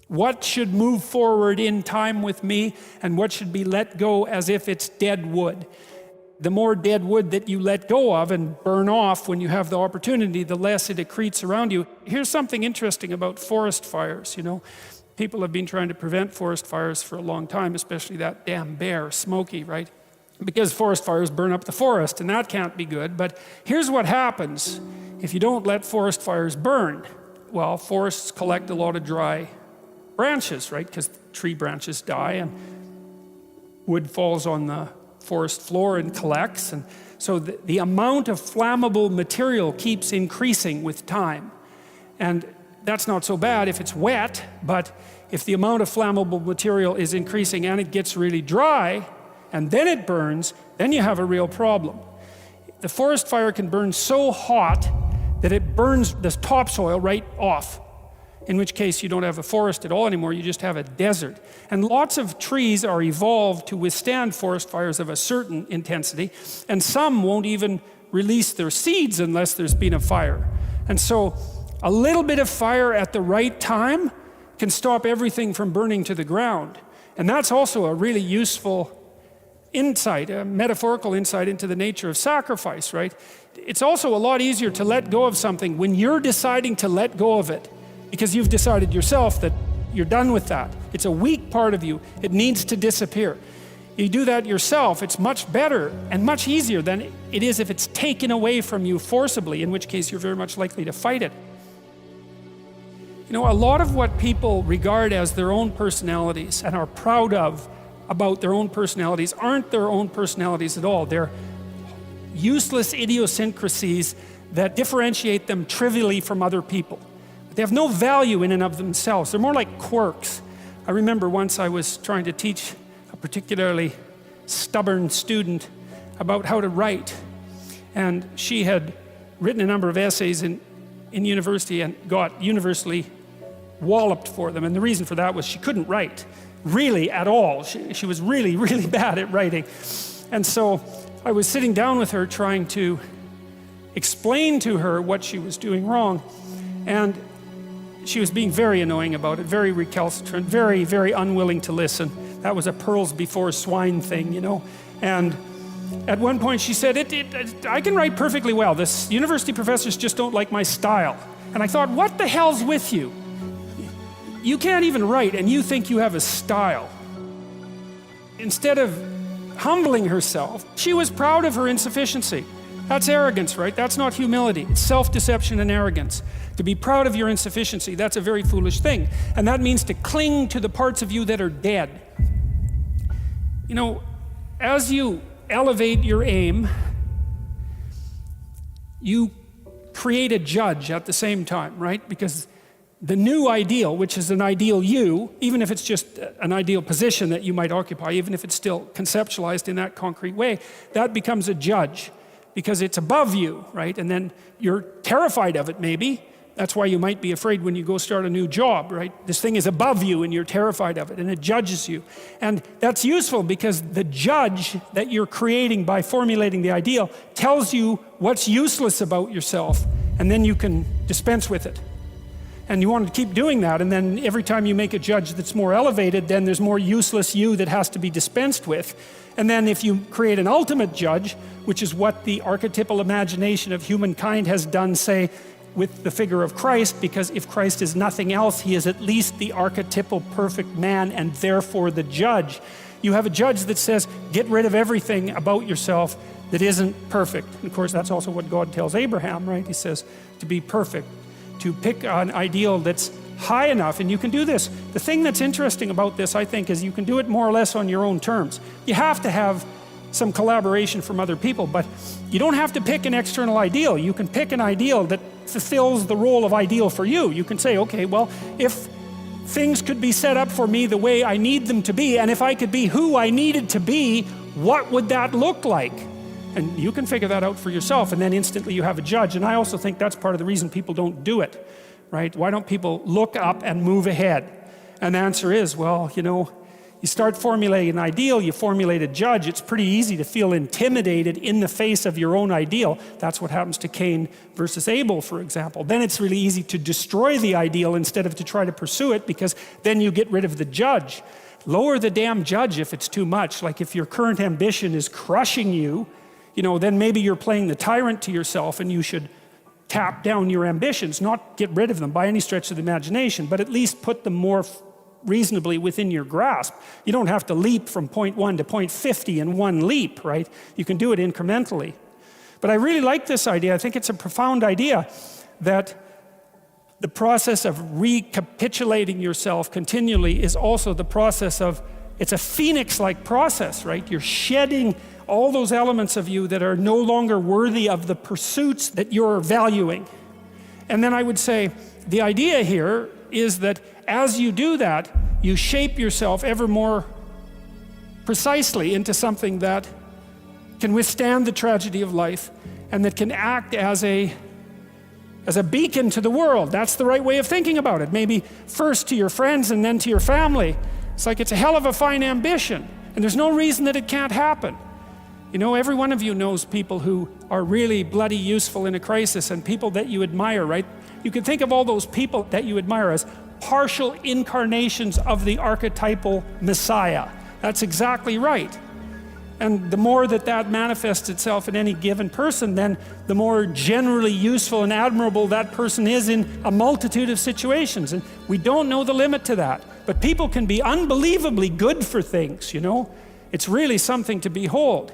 What should move forward in time with me, and what should be let go as if it's dead wood? The more dead wood that you let go of and burn off when you have the opportunity, the less it accretes around you. Here's something interesting about forest fires, you know. People have been trying to prevent forest fires for a long time, especially that damn bear, Smokey, right? Because forest fires burn up the forest, and that can't be good. But here's what happens if you don't let forest fires burn. Well, forests collect a lot of dry branches, right? Because tree branches die and wood falls on the forest floor and collects. And so the amount of flammable material keeps increasing with time. And that's not so bad if it's wet, but if the amount of flammable material is increasing and it gets really dry, and then it burns, then you have a real problem. The forest fire can burn so hot that it burns the topsoil right off, in which case you don't have a forest at all anymore, you just have a desert. And lots of trees are evolved to withstand forest fires of a certain intensity, and some won't even release their seeds unless there's been a fire. And so a little bit of fire at the right time can stop everything from burning to the ground. And that's also a really useful insight, a metaphorical insight into the nature of sacrifice, right? It's also a lot easier to let go of something when you're deciding to let go of it, because you've decided yourself that you're done with that. It's a weak part of you. It needs to disappear. You do that yourself, it's much better and much easier than it is if it's taken away from you forcibly, in which case you're very much likely to fight it. You know, a lot of what people regard as their own personalities and are proud of about their own personalities aren't their own personalities at all. They're useless idiosyncrasies that differentiate them trivially from other people. They have no value in and of themselves. They're more like quirks. I remember once I was trying to teach a particularly stubborn student about how to write. And she had written a number of essays in university and got universally walloped for them. And the reason for that was she couldn't write, really at all. She was really, really bad at writing. And so I was sitting down with her trying to explain to her what she was doing wrong. And she was being very annoying about it, very recalcitrant, very, very unwilling to listen. That was a pearls before swine thing, you know. And at one point she said, I can write perfectly well. This university professors just don't like my style. And I thought, what the hell's with you? You can't even write and you think you have a style. Instead of humbling herself, she was proud of her insufficiency. That's arrogance, right? That's not humility. It's self-deception and arrogance. To be proud of your insufficiency, that's a very foolish thing. And that means to cling to the parts of you that are dead. You know, as you elevate your aim, you create a judge at the same time, right? Because the new ideal, which is an ideal you, even if it's just an ideal position that you might occupy, even if it's still conceptualized in that concrete way, that becomes a judge because it's above you, right? And then you're terrified of it maybe. That's why you might be afraid when you go start a new job, right? This thing is above you and you're terrified of it and it judges you. And that's useful because the judge that you're creating by formulating the ideal tells you what's useless about yourself, and then you can dispense with it. And you want to keep doing that, and then every time you make a judge that's more elevated, then there's more useless you that has to be dispensed with. And then if you create an ultimate judge, which is what the archetypal imagination of humankind has done, say, with the figure of Christ, because if Christ is nothing else, he is at least the archetypal perfect man and therefore the judge. You have a judge that says, get rid of everything about yourself that isn't perfect. And of course, that's also what God tells Abraham, right? He says to be perfect, to pick an ideal that's high enough, and you can do this. The thing that's interesting about this, I think, is you can do it more or less on your own terms. You have to have some collaboration from other people, but you don't have to pick an external ideal. You can pick an ideal that fulfills the role of ideal for you. You can say, okay, well, if things could be set up for me the way I need them to be, and if I could be who I needed to be, what would that look like? And you can figure that out for yourself, and then instantly you have a judge. And I also think that's part of the reason people don't do it, right? Why don't people look up and move ahead? And the answer is, well, you know, You start formulating an ideal, you formulate a judge. It's pretty easy to feel intimidated in the face of your own ideal. That's what happens to Cain versus Abel, for example. Then it's really easy to destroy the ideal instead of to try to pursue it, because then you get rid of the judge. Lower the damn judge if it's too much. Like if your current ambition is crushing you, then maybe you're playing the tyrant to yourself, and you should tap down your ambitions, not get rid of them by any stretch of the imagination, but at least put them more reasonably within your grasp. You don't have to leap from point 1 to point 50 in one leap, right? You can do it incrementally. But I really like this idea. I think it's a profound idea that the process of recapitulating yourself continually is also the process of, it's a phoenix-like process, right? You're shedding all those elements of you that are no longer worthy of the pursuits that you're valuing. And then I would say, the idea here is that as you do that, you shape yourself ever more precisely into something that can withstand the tragedy of life and that can act as a beacon to the world. That's the right way of thinking about it. Maybe first to your friends and then to your family. It's like it's a hell of a fine ambition, and there's no reason that it can't happen. Every one of you knows people who are really bloody useful in a crisis, and people that you admire, right? You can think of all those people that you admire as partial incarnations of the archetypal Messiah. That's exactly right. And the more that manifests itself in any given person, then the more generally useful and admirable that person is in a multitude of situations. And we don't know the limit to that. But people can be unbelievably good for things, It's really something to behold.